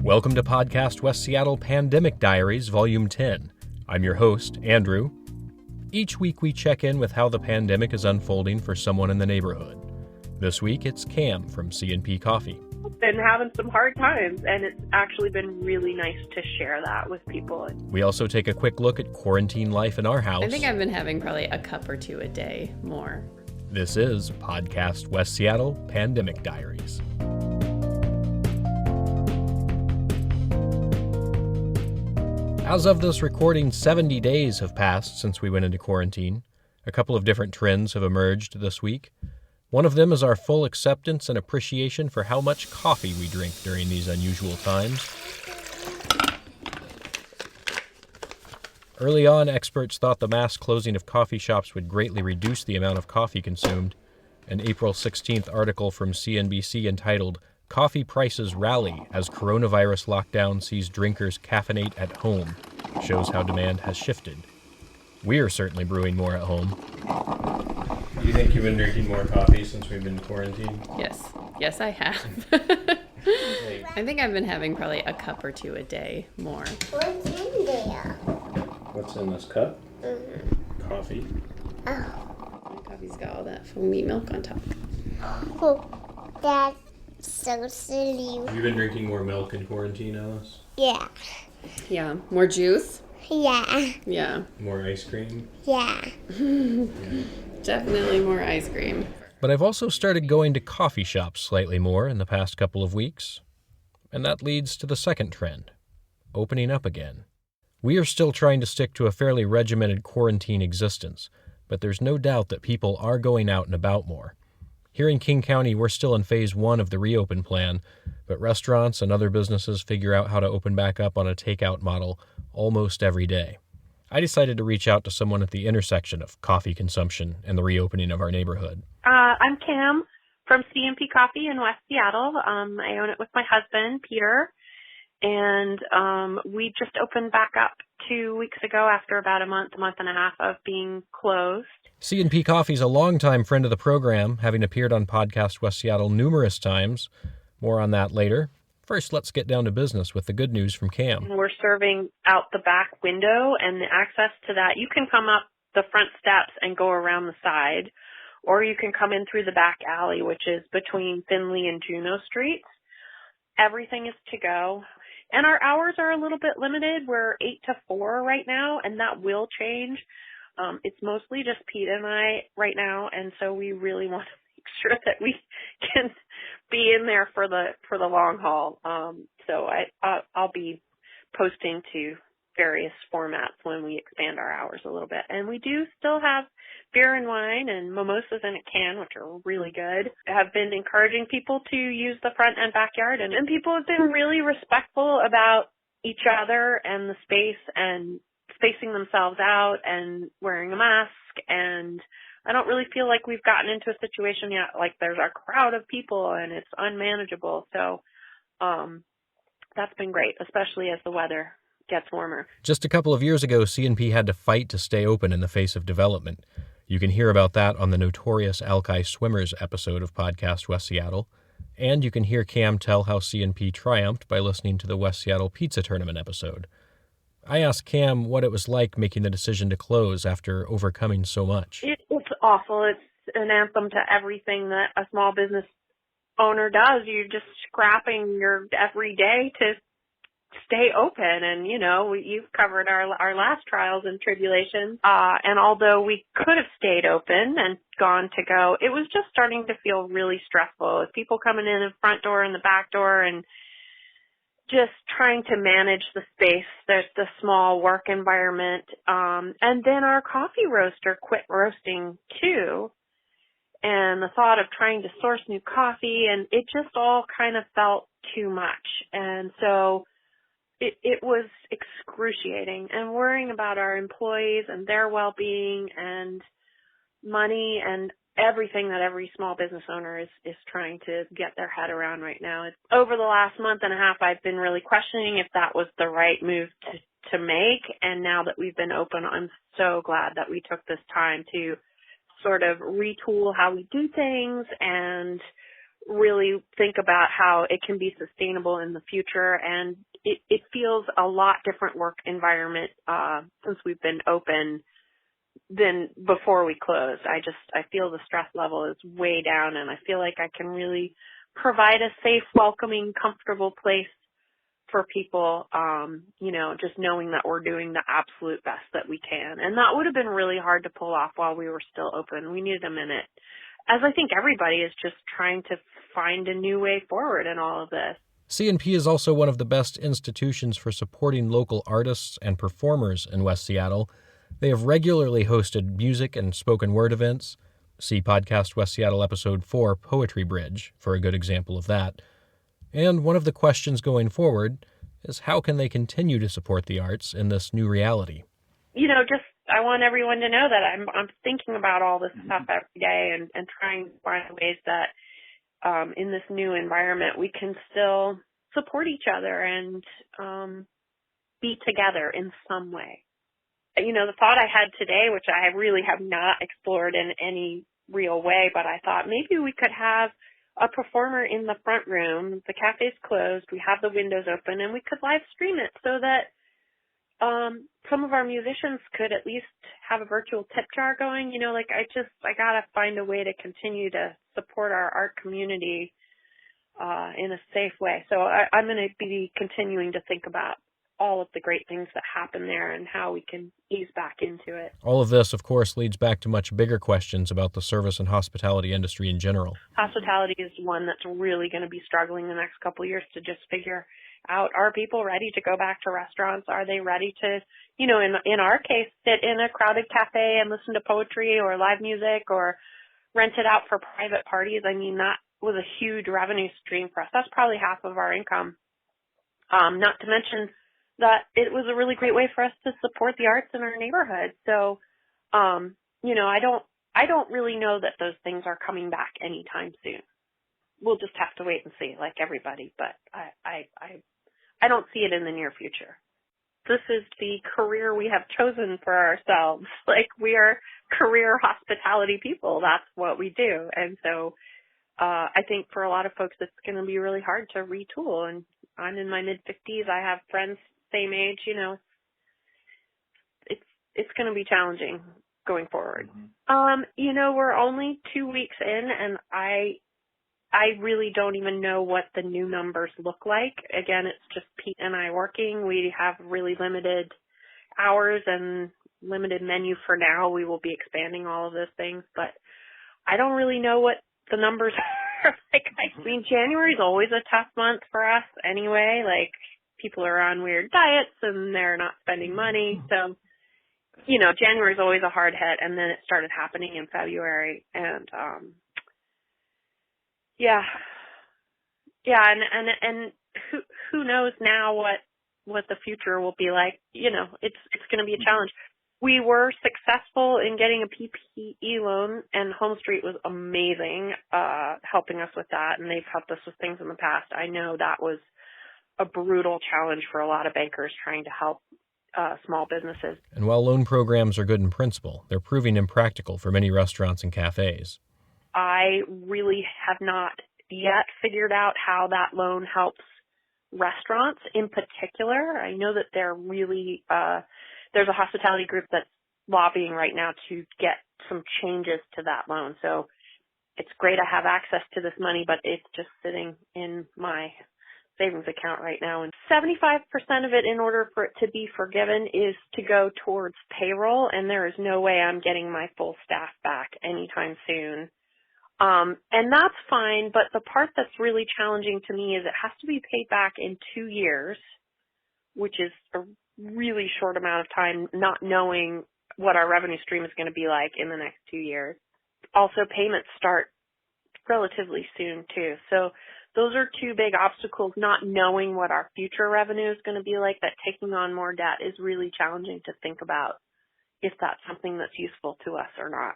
Welcome to Podcast West Seattle Pandemic Diaries, Vol.10. I'm your host, Andrew. Each week we check in with how the pandemic is unfolding for someone in the neighborhood. This week it's Cam from C&P Coffee. I've been having some hard times, and it's actually been really nice to share that with people. We also take a quick look at quarantine life in our house. I think I've been having probably a cup or two a day more. This is Podcast West Seattle Pandemic Diaries. As of this recording, 70 days have passed since we went into quarantine. A couple of different trends have emerged this week. One of them is our full acceptance and appreciation for how much coffee we drink during these unusual times. Early on, experts thought the mass closing of coffee shops would greatly reduce the amount of coffee consumed. An April 16th article from CNBC entitled, "Coffee Prices Rally as Coronavirus Lockdown Sees Drinkers Caffeinate at Home," shows how demand has shifted. We're certainly brewing more at home. Do you think you've been drinking more coffee since we've been quarantined? Yes, I have. I think I've been having probably a cup or two a day more. What's in there? What's in this cup? Coffee. Oh. Coffee's got all that foamy milk on top. Oh, that's so silly. Have you been drinking more milk in quarantine, Alice? Yeah. Yeah, more juice. Yeah. Yeah, More ice cream? Yeah. definitely more ice cream. But I've also started going to coffee shops slightly more in the past couple of weeks. And that leads to the second trend, opening up again. We are still trying to stick to a fairly regimented quarantine existence, but there's no doubt that people are going out and about more. Here in King County, we're still in phase 1 of the reopen plan, but restaurants and other businesses figure out how to open back up on a takeout model almost every day. I decided to reach out to someone at the intersection of coffee consumption and the reopening of our neighborhood. I'm Cam from C&P Coffee in West Seattle. I own it with my husband, Peter, and we just opened back up 2 weeks ago after about a month and a half of being closed. C&P Coffee's a longtime friend of the program, having appeared on Podcast West Seattle numerous times. More on that later. First, let's get down to business with the good news from Cam. We're serving out the back window, and the access to that, you can come up the front steps and go around the side, or you can come in through the back alley, which is between Finley and Juneau Streets. Everything is to go. And our hours are a little bit limited. We're 8 to 4 right now, and that will change. It's mostly just Pete and I right now, and so we really want to make sure that we can be in there for the long haul. So I'll be posting to various formats when we expand our hours a little bit. And we do still have beer and wine and mimosas in a can, which are really good. I have been encouraging people to use the front and backyard, and people have been really respectful about each other and the space and spacing themselves out and wearing a mask. And I don't really feel like we've gotten into a situation yet like there's a crowd of people and it's unmanageable. So that's been great, especially as the weather gets warmer. Just a couple of years ago, C&P had to fight to stay open in the face of development. You can hear about that on the Notorious Alki Swimmers episode of Podcast West Seattle. And you can hear Cam tell how C&P triumphed by listening to the West Seattle Pizza Tournament episode. I asked Cam what it was like making the decision to close after overcoming so much. It's awful. It's an anthem to everything that a small business owner does. You're just scrapping your every day to stay open. And, you've covered our last trials and tribulations. And although we could have stayed open and gone to go, it was just starting to feel really stressful with people coming in the front door and the back door and just trying to manage the space. There's the small work environment. And then our coffee roaster quit roasting too. And the thought of trying to source new coffee, and it just all kind of felt too much. And so it was excruciating, and worrying about our employees and their well-being and money and everything that every small business owner is trying to get their head around right now. Over the last month and a half, I've been really questioning if that was the right move to make. And now that we've been open, I'm so glad that we took this time to sort of retool how we do things and really think about how it can be sustainable in the future. And it feels a lot different work environment since we've been open than before we closed. I feel the stress level is way down, and I feel like I can really provide a safe, welcoming, comfortable place for people, just knowing that we're doing the absolute best that we can. And that would have been really hard to pull off while we were still open. We needed a minute. As I think everybody is just trying to find a new way forward in all of this. C&P is also one of the best institutions for supporting local artists and performers in West Seattle. They have regularly hosted music and spoken word events. See Podcast West Seattle Episode 4, Poetry Bridge, for a good example of that. And one of the questions going forward is how can they continue to support the arts in this new reality? I want everyone to know that I'm thinking about all this stuff every day and trying to find ways that in this new environment we can still support each other and be together in some way. The thought I had today, which I really have not explored in any real way, but I thought maybe we could have a performer in the front room. The cafe's closed. We have the windows open, and we could live stream it so that some of our musicians could at least have a virtual tip jar going. I gotta find a way to continue to support our art community in a safe way. So I'm going to be continuing to think about all of the great things that happen there and how we can ease back into it. All of this, of course, leads back to much bigger questions about the service and hospitality industry in general. Hospitality is one that's really going to be struggling the next couple of years to just figure out, are people ready to go back to restaurants? Are they ready to, in our case, sit in a crowded cafe and listen to poetry or live music or rent it out for private parties? I mean, that was a huge revenue stream for us. That's probably half of our income. Not to mention that it was a really great way for us to support the arts in our neighborhood. So, I don't really know that those things are coming back anytime soon. We'll just have to wait and see, like everybody, but I don't see it in the near future. This is the career we have chosen for ourselves. Like, we are career hospitality people. That's what we do. And so, I think for a lot of folks, it's going to be really hard to retool. And I'm in my mid-50s. I have friends same age. It's going to be challenging going forward. We're only 2 weeks in, and I really don't even know what the new numbers look like. Again, it's just Pete and I working. We have really limited hours and limited menu for now. We will be expanding all of those things, but I don't really know what the numbers are. January is always a tough month for us anyway. Like, people are on weird diets and they're not spending money. So, January is always a hard hit, and then it started happening in February. And, and who knows now what the future will be like. It's going to be a challenge. We were successful in getting a PPE loan, and Home Street was amazing, helping us with that, and they've helped us with things in the past. I know that was a brutal challenge for a lot of bankers trying to help small businesses. And while loan programs are good in principle, they're proving impractical for many restaurants and cafes. I really have not yet figured out how that loan helps restaurants in particular. I know that they're really, there's a hospitality group that's lobbying right now to get some changes to that loan. So it's great I have access to this money, but it's just sitting in my savings account right now. And 75% of it, in order for it to be forgiven, is to go towards payroll, and there is no way I'm getting my full staff back anytime soon. And that's fine, but the part that's really challenging to me is it has to be paid back in 2 years, which is a really short amount of time, not knowing what our revenue stream is going to be like in the next 2 years. Also, payments start relatively soon, too. So those are two big obstacles, not knowing what our future revenue is going to be like. That taking on more debt is really challenging to think about if that's something that's useful to us or not.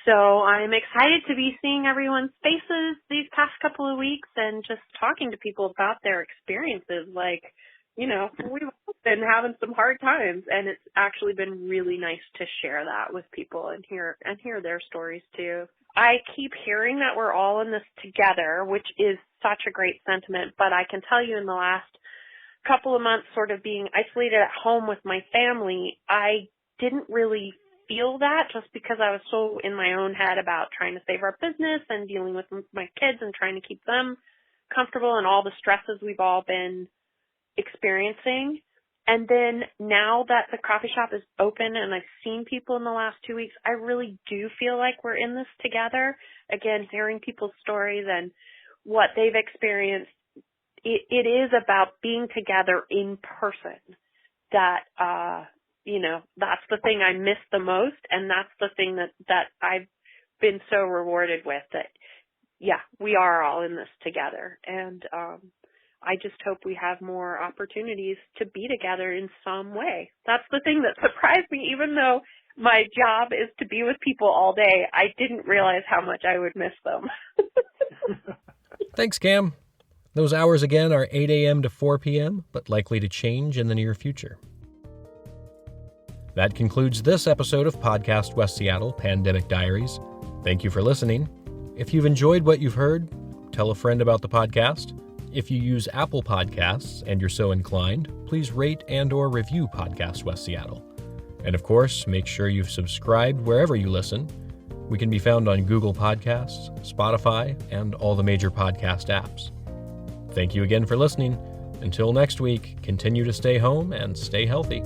So I'm excited to be seeing everyone's faces these past couple of weeks and just talking to people about their experiences. Like, we've all been having some hard times, and it's actually been really nice to share that with people and hear their stories too. I keep hearing that we're all in this together, which is such a great sentiment, but I can tell you in the last couple of months sort of being isolated at home with my family, I didn't really feel that just because I was so in my own head about trying to save our business and dealing with my kids and trying to keep them comfortable and all the stresses we've all been experiencing. And then now that the coffee shop is open and I've seen people in the last 2 weeks, I really do feel like we're in this together. Again, hearing people's stories and what they've experienced, it is about being together in person. That, that's the thing I miss the most, and that's the thing that I've been so rewarded with, that, yeah, we are all in this together. And I just hope we have more opportunities to be together in some way. That's the thing that surprised me. Even though my job is to be with people all day, I didn't realize how much I would miss them. Thanks, Cam. Those hours again are 8 a.m. to 4 p.m., but likely to change in the near future. That concludes this episode of Podcast West Seattle Pandemic Diaries. Thank you for listening. If you've enjoyed what you've heard, tell a friend about the podcast. If you use Apple Podcasts and you're so inclined, please rate and/or review Podcast West Seattle. And of course, make sure you've subscribed wherever you listen. We can be found on Google Podcasts, Spotify, and all the major podcast apps. Thank you again for listening. Until next week, continue to stay home and stay healthy.